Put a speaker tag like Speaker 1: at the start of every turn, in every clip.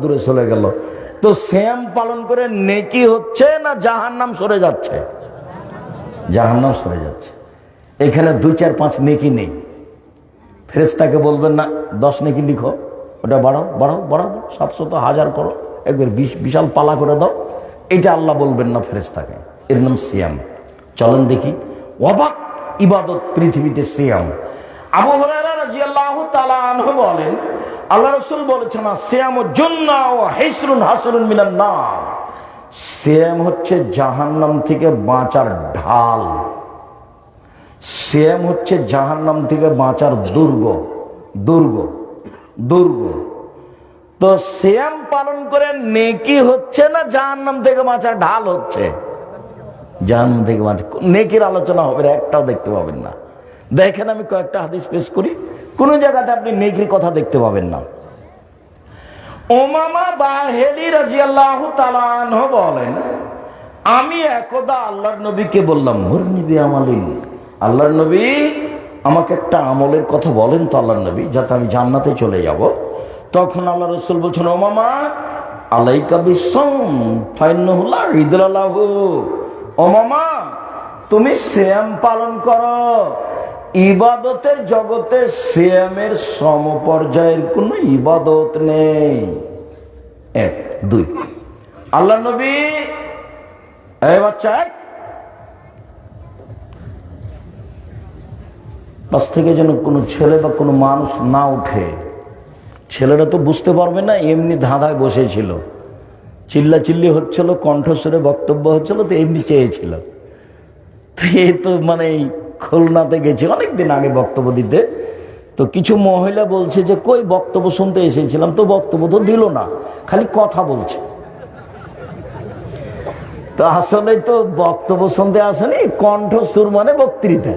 Speaker 1: দূরে চলে গেল। তো সিয়াম পালন করে নেকি হচ্ছে না জাহান্নাম সরে যাচ্ছে? জাহান্নাম সরে যাচ্ছে। এখানে 2, 4, 5 নেকি নেই। ফেরেশতাকে বলবেন না 10 নেকি লিখো, ওটা বাড়াও বাড়াও বাড়াও, 700 1000 করো, একবার বিশাল পালা করে দাও। এটা আল্লাহ বলবেন না ফেরেশতাকে, এর নাম সিয়াম। চলেন দেখি অবাক ইবাদত পৃথিবীতে সিয়াম। আবু হুরায়রা রাদিয়াল্লাহু তাআলা আনহু বলেন, আল্লাহ রাসূল বলেছেন, সিয়ামু জুন্নাহ ওয়া হিসরুন হাসরুন মিনান নার। সিয়াম হচ্ছে জাহান্নাম থেকে বাঁচার ঢাল, সিয়াম হচ্ছে জাহান্নাম থেকে বাঁচার দুর্গ দুর্গ দুর্গ। তো সিয়াম পালন করে নেকি হচ্ছে না জাহান্নাম থেকে বাঁচার ঢাল হচ্ছে? জাহান্নাম থেকে বাঁচা। নেকির আলোচনা হবে না, একটাও দেখতে পাবেন না। দেখেন আমি কয়েকটা হাদিস পেশ করি, কোন জায়গাতে আপনি নেকির কথা দেখতে পাবেন না। উমামা বাহিলি রাদিয়াল্লাহু তাআলা আনহু বলেন, আমি একদা আল্লাহর নবীকে বললাম, মুরনি বিআমালিন, আল্লাহর নবী আমাকে একটা আমলের কথা বলেন তো আল্লাহর নবী, যাতে আমি জান্নাতে চলে যাব। তখন আল্লাহ রাসূল বলছেন, উমামা আলাইকা বিসসাম ফাইন্নাহু লা ইদলা লাহু। উমামা তুমি সিয়াম পালন করো, ইবাদতের জগতে সিয়ামের সমপর্যায়ের কোন ইবাদত নেই। 1, 2 আল্লাহর নবী, এই বাচ্চা পাশ থেকে যেন কোনো ছেলে বা কোনো মানুষ না উঠে। ছেলেরা তো বুঝতে পারবে না, এমনি ধাঁধায় বসেছিল, চিল্লা চিল্লি হচ্ছিল, কণ্ঠস্বরে বক্তব্য হচ্ছিল, তো এমনি চেয়েছিল। এ তো মানে খুলনাতে গেছে অনেকদিন আগে বক্তব্য দিতে, তো কিছু মহিলা বলছে যে কই বক্তব্য শুনতে এসেছিলাম, তো বক্তব্য তো দিল না, খালি কথা বলছে। তো আসলে তো বক্তব্য শুনতে আসেনি, কণ্ঠস্বর মানে বক্তৃতা।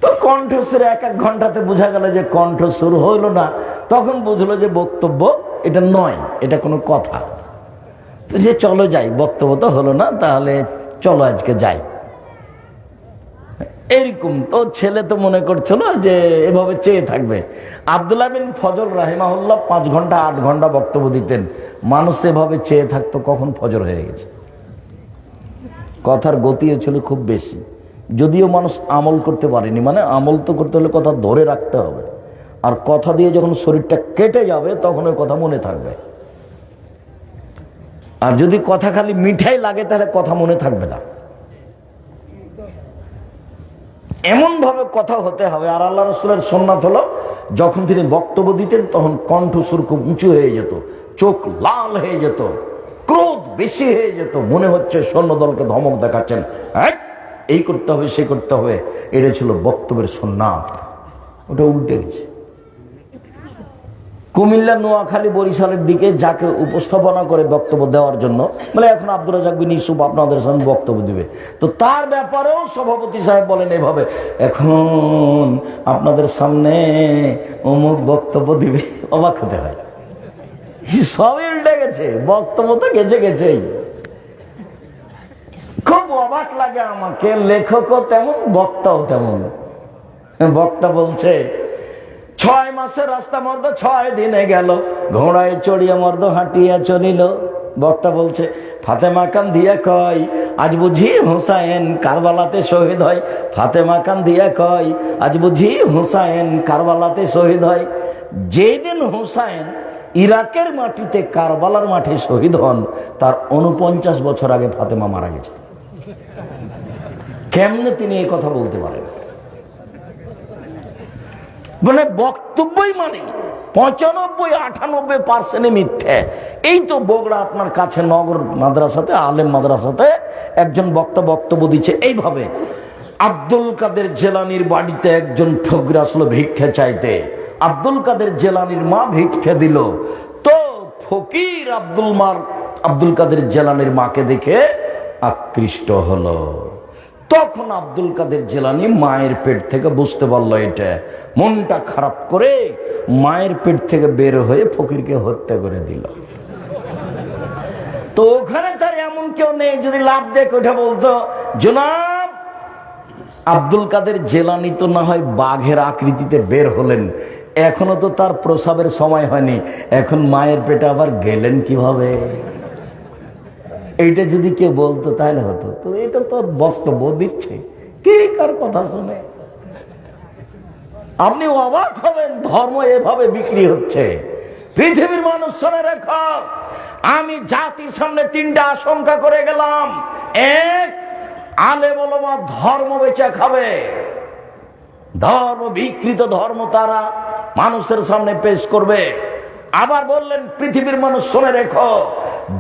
Speaker 1: তো কণ্ঠস্বর 1 ঘন্টাতে বোঝা গেল যে কণ্ঠস্বর হইল না, তখন বুঝলো যে বক্তব্য এটা নয়, এটা কোনো কথা। তো যে চলো যাই, বক্তব্য তো হলো না, তাহলে চলো আজকে যাই। এরকম তো ছেলে তো মনে করছিল যে এভাবে চেয়ে থাকবে। আব্দুল্লাহ বিন ফজল রাহিমাহুল্লাহ 5 ঘন্টা 8 ঘন্টা বক্তব্য দিতেন, মানুষ এভাবে চেয়ে থাকতো কখন ফজর হয়ে গেছে। কথার গতিও ছিল খুব বেশি, যদিও মানুষ আমল করতে পারেনি। মানে আমল তো করতে হলে কথা ধরে রাখতে হবে, আর কথা দিয়ে যখন শরীরটা কেটে যাবে তখন ওই কথা মনে থাকবে। আর যদি কথা খালি মিঠাই লাগে তাহলে কথা মনে থাকবে না। এমন ভাবে কথা হতে হবে। আর আল্লাহ রাসূলের সুন্নাত হলো, যখন তিনি বক্তব্য দিতেন তখন কণ্ঠস্বর খুব উঁচু হয়ে যেত, চোখ লাল হয়ে যেত, ক্রোধ বেশি হয়ে যেত, মনে হচ্ছে সৈন্যদলকে ধমক দেখাচ্ছেন, এই করতে হবে সে করতে হবে। এটা ছিল বক্তব্যের সুন্নাত। ওটা উল্টে গেছে। কুমিল্লা, নোয়াখালী, বরিশালের দিকে যাকে উপস্থাপনা করে বক্তব্য দেওয়ার জন্য, মানে এখন আব্দুর রাজ্জাক বিন ইউসুফ আপনাদের সামনে বক্তব্য দিবে, তো তার ব্যাপারেও সভাপতি সাহেব বলেন এভাবে, এখন আপনাদের সামনে অমুক বক্তব্য দিবে। অবাক হতে হয়, সবই উল্টে গেছে, বক্তব্য তো গেছে গেছেই। খুব অবাক লাগে আমাকে, লেখকও তেমন বক্তাও তেমন। বক্তা বলছে, 6 মাসের রাস্তা মর্দ 6 দিনে গেল, ঘোড়ায় চড়িয়া মর্দ হাঁটিয়া চলিল। বক্তা বলছে, ফাতেমা কান্দিয়া কয়, আজ বুঝি হুসাইন কারবালাতে শহীদ হয়। ফাতেমা কান্দিয়া কয়, আজ বুঝি হুসাইন কারবালাতে শহীদ হয়। যেদিন হুসাইন ইরাকের মাটিতে কারবালার মাঠে শহীদ হন, তার 49 বছর আগে ফাতেমা মারা গেছে। কেমনে তিনি এই কথা বলতে পারেন? মানে বক্তব্যই মানে 95-98% মিথ্যে। এই তো বগুড়া আপনার কাছে নগর মাদ্রাসাতে, আলেম মাদ্রাসাতে একজন বক্তা বক্তব্য দিচ্ছে এইভাবে, আব্দুল কাদের জেলানির বাড়িতে একজন ফকির আসলো ভিক্ষা চাইতে। আব্দুল কাদের জেলানির মা ভিক্ষা দিল। তো ফকির আব্দুল কাদের জেলানির মাকে দেখে আকৃষ্ট হলো। তখন আব্দুল কাদের জেলানি মায়ের পেট থেকে বুঝতে পারলো এটা, মনটা খারাপ করে মায়ের পেট থেকে বের হয়ে ফকিরকে হত্যা করে দিল। তো ওখানে তার এমন কেউ নেই যদি লাভ দেখে ওঠা বলতো, জনাব আব্দুল কাদের জেলানি তো না হয় বাঘের আকৃতিতে বের হলেন, এখনো তো তার প্রসবের সময় হয়নি, এখন মায়ের পেটে আবার গেলেন কিভাবে? এইটা যদি কেউ বলতো তাহলে হতো। তো এটা তো বক্তব্য দিচ্ছে, কে কার কথা শুনে? আপনি অবাক হবেন, ধর্ম এভাবে বিক্রি হচ্ছে। পৃথিবীর মানুষ শুনে রেখো, আমি জাতির সামনে তিনটা আশঙ্কা করে গেলাম। এক, আলেম ওলামা ধর্ম বেচা খাবে, ধর্ম বিকৃত ধর্ম তারা মানুষের সামনে পেশ করবে। আবার বললেন পৃথিবীর মানুষ শুনে রেখো,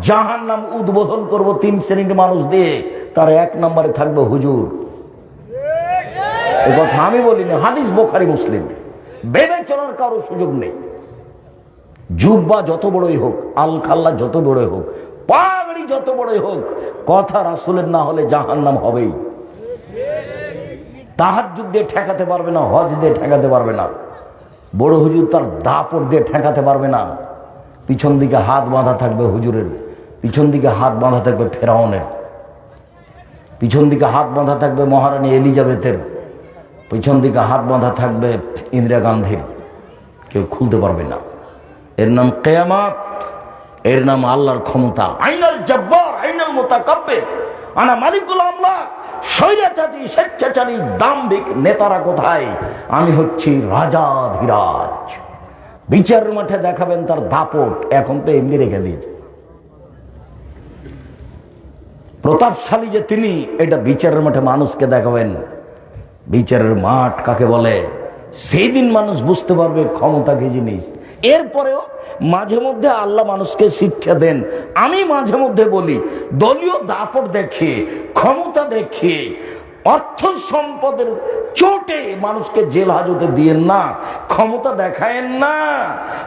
Speaker 1: জাহান্নাম উদ্বোধন করব তিন শ্রেণীর মানুষ দিয়ে, তার এক নম্বরে থাকবে হুজুর। এ কথা আমি বলিনি, হাদিস বুখারী মুসলিম। বিবেচনার কারো সুযোগ নেই। জুব্বা যত বড়ই হোক, আল খাল্লা যত বড়ই হোক, পাগড়ি যত বড়ই হোক, কথা রাসূলের না হলে জাহান্নাম হবেই। তাহাজ্জুদ দিয়ে ঠেকাতে পারবে না, হজ দিয়ে ঠেকাতে পারবে না, বড় হুজুর তার দাপট দিয়ে ঠেকাতে পারবে না। পিছন দিকে হাত বাঁধা থাকবে হুজুরের, পিছন দিকে হাত বাঁধা থাকবে ফেরাউনের, পিছন দিকে হাত বাঁধা থাকবে মহারানী এলিজাবেথের, পিছন দিকে হাত বাঁধা থাকবে ইন্দিরা গান্ধীর। কেউ খুলতে পারবে না। এর নাম কিয়ামত, এর নাম আল্লাহর ক্ষমতা। আইনাল জব্বার আইনাল মুতাকাব্বির, আনা মালিকুল আমলাক। স্বৈরাচারী স্বেচ্ছাচারী দাম্ভিক নেতারা কোথায়? আমি হচ্ছি রাজাধিরাজ। বিচারের মাঠে দেখাবেন তার দাপট, এখন তো এমনি রেখে দিয়েছে। প্রতাপশালী যে তিনি, এটা বিচারের মাঠে মানুষকে দেখাবেন। বিচারের মাঠ কাকে বলে সেই দিন মানুষ বুঝতে পারবে ক্ষমতা কি জিনিস। এরপরেও মাঝে মধ্যে আল্লাহ মানুষকে শিক্ষা দেন। আমি মাঝে মধ্যে বলি, দলীয় দাপট দেখিয়ে, ক্ষমতা দেখিয়ে, অর্থ সম্পদের চোটে মানুষকে জেল হাজতে দিয়েন না, ক্ষমতা দেখায়েন না,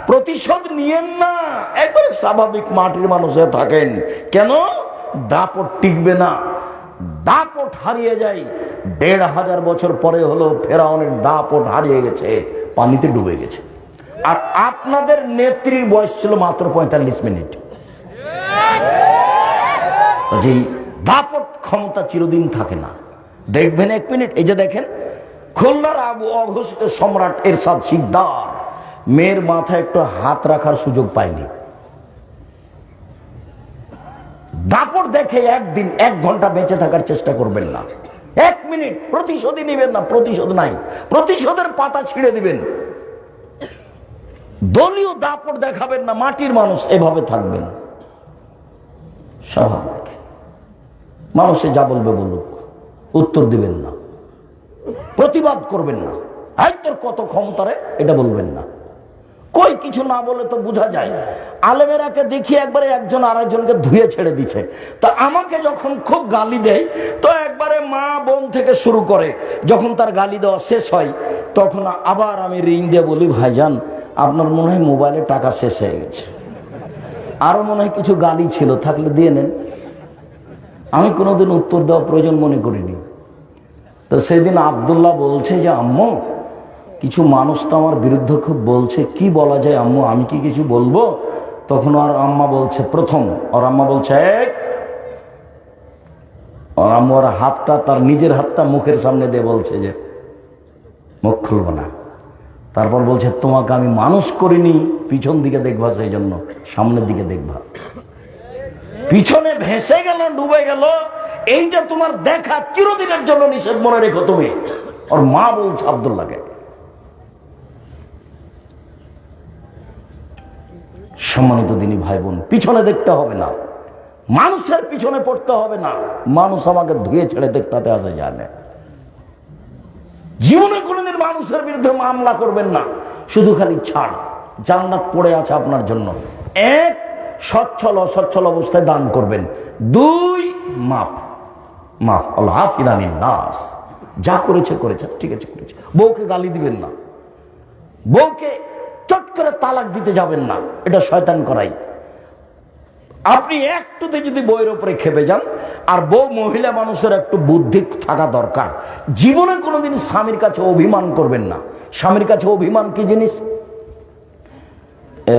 Speaker 1: প্রতিশোধ নিয়েন না। একবারে স্বাভাবিক মাটির মানুষে থাকেন। কেন? দাপট টিকবে না, দাপট হারিয়ে যায়। ১৫০০ বছর পরে হলো ফেরাউনের দাপট হারিয়ে গেছে, পানিতে ডুবে গেছে। আর আপনাদের নেত্রীর বয়স ছিল মাত্র ৪৫ মিনিট। যে দাপট ক্ষমতা চিরদিন থাকে না। দেখবেন ১ মিনিট, এই যে দেখেন খুলনার অঘোষিত সম্রাট এরশাদ শিকদার মেয়ের মাথায় একটু হাত রাখার সুযোগ পায়নি। দাপট দেখে একদিন ১ ঘন্টা বেঁচে থাকার চেষ্টা করবেন না। ১ মিনিট প্রতিশোধই নেবেন না, প্রতিশোধ নাই, প্রতিশোধের পাতা ছিঁড়ে দিবেন। দলীয় দাপট দেখাবেন না, মাটির মানুষ এভাবে থাকবেন স্বাভাবিক। মানুষে যা বলবে বলুক, উত্তর দিবেন না, প্রতিবাদ করবেন না। এই তোর কত ক্ষমতা রে, এটা বলবেন না। কই কিছু না বলে তো বোঝা যায়। আলেমেরাকে দেখি একবারে একজন আরেকজনকে ধুয়ে ছেড়ে দিচ্ছে। তা আমাকে যখন খুব গালি দেয়, তো একবারে মা বোন থেকে শুরু করে, যখন তার গালি দেওয়া শেষ হয় তখন আবার আমি রিং দিয়ে বলি, ভাইজান আপনার মনে হয় মোবাইলে টাকা শেষ হয়ে গেছে, আরো মনে হয় কিছু গালি ছিল, থাকলে দিয়ে নেন। আমি কোনোদিন উত্তর দেওয়া প্রয়োজন মনে করিনি। তো সেদিন আব্দুল্লাহ বলছে যে আম্মু, কিছু মানুষ তো আমার বিরুদ্ধে খুব বলছে, কি বলা যায় আম্মু, আমি কি কিছু বলবো? তখন আর আম্মা বলছে, প্রথম ওর আম্মা বলছে, ওর আম্মু ওর হাতটা, তার নিজের হাতটা মুখের সামনে দিয়ে বলছে যে মুখ খুলবো না। তারপর বলছে, তোমাকে আমি মানুষ করিনি পিছন দিকে দেখবা, সেই জন্য সামনের দিকে দেখবা। পিছনে ভেসে গেল, ডুবে গেল, এইটা তোমার দেখা চিরদিনের জন্য নিষেধ, মনে রেখো তুমি। ওর মা বলছে আব্দুল্লাহকে। সম্মানিত দিনী ভাই বোন, পিছনে দেখতে হবে না, মানুষের পিছনে পড়তে হবে না। মানুষ আমাকে ধুয়ে ছেড়ে দেখতে আসে জানে। জীবনে কোনদিন মানুষের বিরুদ্ধে মামলা করবেন না, শুধু খালি ছাড়, জান্নাত পড়ে আছে আপনার জন্য। ১, সচ্ছল অসচ্ছল অবস্থায় দান করবেন। ২, মাফ মাফ আল্লাহ ফিরানিন নাস, যা করেছে করেছে, ঠিক আছে করেছে। বউকে গালি দিবেন না, বউকে চট করে তালাক দিতে যাবেন না, এটা শয়তান করাই। আপনি একটুতে যদি বউয়ের উপরে খেপে যান, আর বউ মহিলা মানুষের একটু বুদ্ধি থাকা দরকার। জীবনে কোনোদিন স্বামীর কাছে অভিমান করবেন না। স্বামীর কাছে অভিমান কি জিনিস?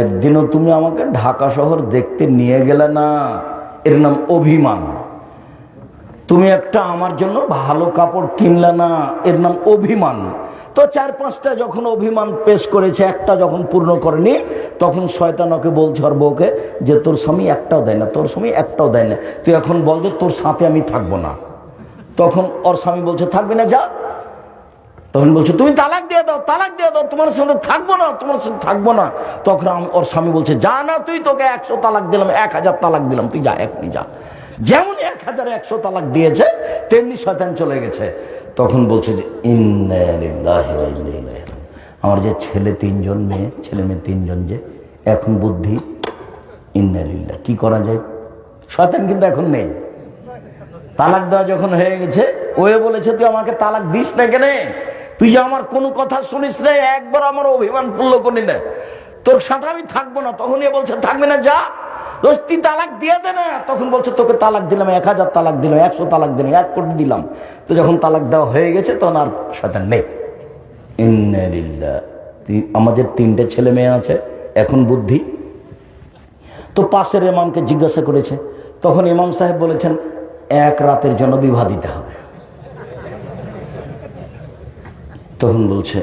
Speaker 1: একদিনও তুমি আমাকে ঢাকা শহর দেখতে নিয়ে গেলে না, এর নাম অভিমান। তুমি একটা আমার জন্য ভালো কাপড় কিনলে না, এর নাম অভিমান। তো 4-5টা যখন অভিমান পেশ করেছে, একটা যখন পূর্ণ করেনি, তখন শয়তান ওকে বলছে ওর বউকে যে তোর স্বামী একটাও দেয় না, তোর স্বামী একটাও দেয় না, তুই এখন বল যে তোর সাথে আমি থাকবো না। তখন ওর স্বামী বলছে থাকবি না, যা। তখন বলছে তুমি তালাক দিয়ে দাও, তালাক দিয়ে দাও, তোমার সাথে থাকবো না, তোমার সাথে থাকবো না। তখন ওর স্বামী বলছে যা না, তুই তোকে 100 তালাক দিলাম, 1000 তালাক দিলাম, তুই যা, এখনই যা। যেমন 1000-100 তালাক দিয়েছে, তেমনি শয়তান চলে গেছে। তখন বলছে যে ইন্না লিল্লাহি ওয়া ইন্না ইলাইহি রাজিউন, আমার যে ছেলে 3জন, ছেলে মেয়ে 3জন, যে এখন বুদ্ধি ইন্না লিল্লাহ, কি করা যায়? শয়তান কিন্তু এখন নেই। তালাক দেওয়া যখন হয়ে গেছে, ওয়ে বলেছে তুই আমাকে তালাক দিস না কেন, তুই যে আমার কোনো কথা শুনিস না, একবার আমার অভিমান পূর্ণ করি না, তোর সাথে আমি থাকবো না। তখন এ বলছে থাকবে না, যা, তুই তালাক দিয়ে দে না। তখন বলছে তোকে তালাক দিলাম, 1000 তালাক দিলাম, 100 তালাক দিলাম, 1 কোটি দিলাম। তো যখন তালাক দেওয়া হয়ে গেছে, তখন আর শয়তান নেই। ইন্না লিল্লাহ। আমাদের 3টে ছেলে মেয়ে আছে, এখন বুদ্ধি। তো পাশের ইমামকে জিজ্ঞাসা করেছে, তখন ইমাম সাহেব বলেছেন 1 রাতের জন্য বিবাহ দিতে হবে। তখন বলছে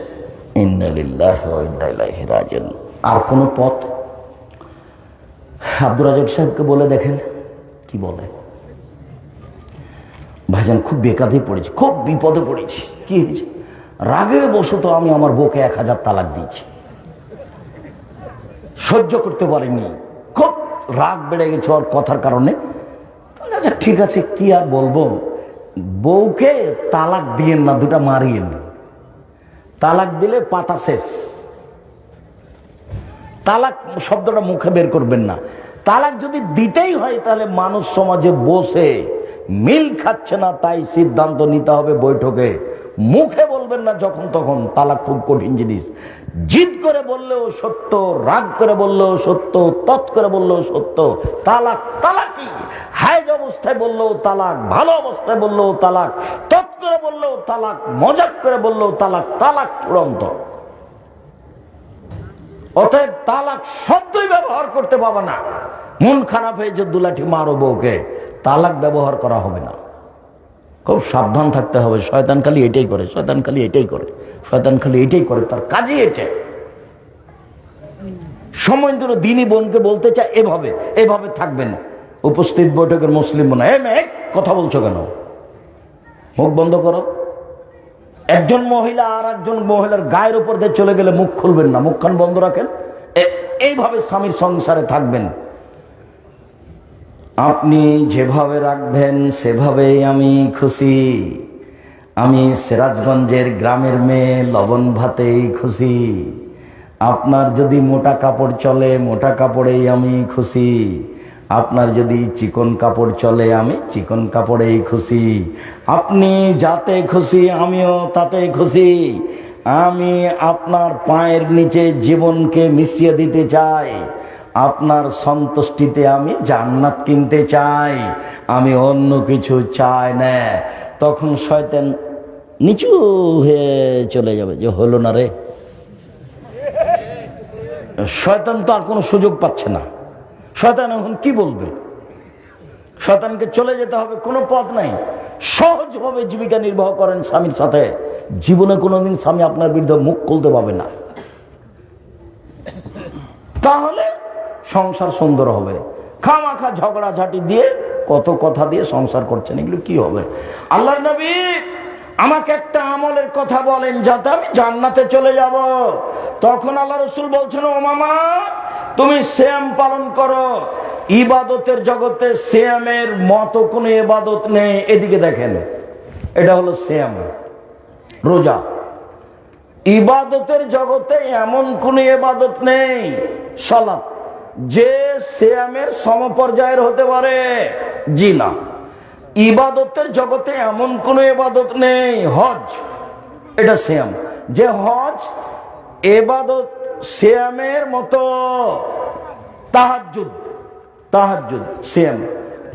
Speaker 1: ইন্না লিল্লাহি ওয়া ইন্না ইলাইহি রাজিউন। আর কোন পথ? আব্দুর রাজাক সাহেবকে বলে দেখেন কি বলে। ভাইজান খুব বেকাদে পড়েছি, খুব বিপদে পড়েছি। কি হয়েছে? রাগে বসত আমি আমার বউকে 1000 তালাক দিয়েছি, সহ্য করতে পারিনি, খুব রাগ বেড়ে গেছে ওর কথার কারণে। আচ্ছা ঠিক আছে, কি আর বলবো, বউকে তালাক দিয়েন না, 2টা মারিয়েন। তালাক দিলে পাতা শেষ। তালাক শব্দটা মুখে বের করবেন না। তালাক যদি দিতেই হয়, তাহলে মানুষ সমাজে বসে মিল খাচ্ছে না, তাই সিদ্ধান্ত নিতে হবে বৈঠকে। মুখে বলবেন না যখন তখন। তালাক খুব কঠিন জিনিস। জিদ করে বললেও সত্য, রাগ করে বললেও সত্য, তৎ করে বললেও সত্য। তালাক তালাকই। হায়েজ অবস্থায় বললেও তালাক, ভালো অবস্থায় বললেও তালাক, তৎ করে বললেও তালাক, মজাক করে বললেও তালাক। তালাক চূড়ান্ত। অতএব তালাক শব্দই ব্যবহার করতে পারবে না। মন খারাপ হয়ে যে 2 লাঠি মারো বউকে, তালাক ব্যবহার করা হবে না। খুব সাবধান থাকতে হবে। শয়তান খালি এটাই করে, শয়তান খালি এটাই করে, শয়তান খালি এটাই করে, তার কাজই এটা। সময় ধরে দিনই বোনকে বলতে চায় এভাবে, এভাবে থাকবেন। উপস্থিত বৈঠকের মুসলিম বোন, কথা বলছো কেন, মুখ বন্ধ করো। একজন মহিলা আর একজন মহিলার গায়ের উপর দিয়ে চলে গেলে মুখ খুলবেন না, মুখখান বন্ধ রাখেন। এইভাবে স্বামীর সংসারে থাকবেন। আপনি যেভাবে রাখবেন সেভাবেই আমি খুশি। আমি সিরাজগঞ্জের গ্রামের মেয়ে, লবণ ভাতেই খুশি। আপনার যদি মোটা কাপড় চলে, মোটা কাপড়েই আমি খুশি। আপনার যদি চিকন কাপড় চলে, আমি চিকন কাপড়েই খুশি। আপনি যাতে খুশি, আমিও তাতে খুশি। আমি আপনার পায়ের নিচে জীবনকে মিশিয়ে দিতে চাই। আপনার সন্তুষ্টিতে আমি জান্নাত কিনতে চাই, আমি অন্য কিছু চাই না। তখন শয়তান নিচু হয়ে চলে যাবে, যে হলো না রে। শয়তান তো আর কোনো সুযোগ পাচ্ছে না। শয়তান এখন কি বলবে? শয়তানকে চলে যেতে হবে, কোনো পথ নাই। সহজভাবে জীবিকা নির্বাহ করেন স্বামীর সাথে। জীবনে কোনোদিন স্বামী আপনার বিরুদ্ধে মুখ খুলতে পারবে না। তাহলে সংসার সুন্দর হবে। খামাখা ঝগড়াঝাটি দিয়ে, কত কথা দিয়ে সংসার করছেন, এগুলো কি হবে? আল্লাহর নবী আমাকে একটা আমলের কথা বলেন যাতে আমি জান্নাতে চলে যাব। তখন আল্লাহ রাসূল বলছেন, ও মামা, তুমি সিয়াম পালন করো। ইবাদতের জগতে সিয়ামের মতো কোনো ইবাদত নেই। এদিকে দেখেন, এটা হলো সিয়াম, রোজা। ইবাদতের জগতে এমন কোন ইবাদত নেই, সালাত, যে সিয়ামের সমপর্যায়ের হতে পারে। জি না। ইবাদতের জগতে এমন কোন ইবাদত নেই। হজ, এটা সিয়াম, যে হজ ইবাদত সিয়ামের মতো। তাহাজ্জুদ, তাহাজ্জুদ সিয়াম,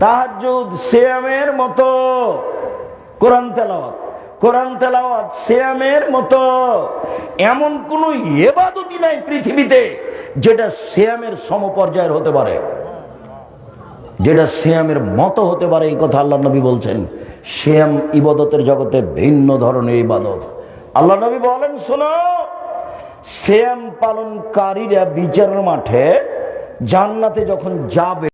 Speaker 1: তাহাজ্জুদ সিয়ামের মতো। কোরআন তেলাওয়াত, কোরআন তেলাওয়াত সিয়ামের মতো। এমন কোন ইবাদতই নাই পৃথিবীতে যেটা সিয়ামের সমপর্যায়ের হতে পারে, যেটা সিয়ামের মতো হতে পারে। এই কথা আল্লাহ নবী বলছেন। সিয়াম ইবাদতের জগতে ভিন্ন ধরনের ইবাদত। আল্লাহ নবী বলেন, শোনো, সিয়াম পালনকারীরা বিচারের মাঠে জান্নাতে যখন যাবে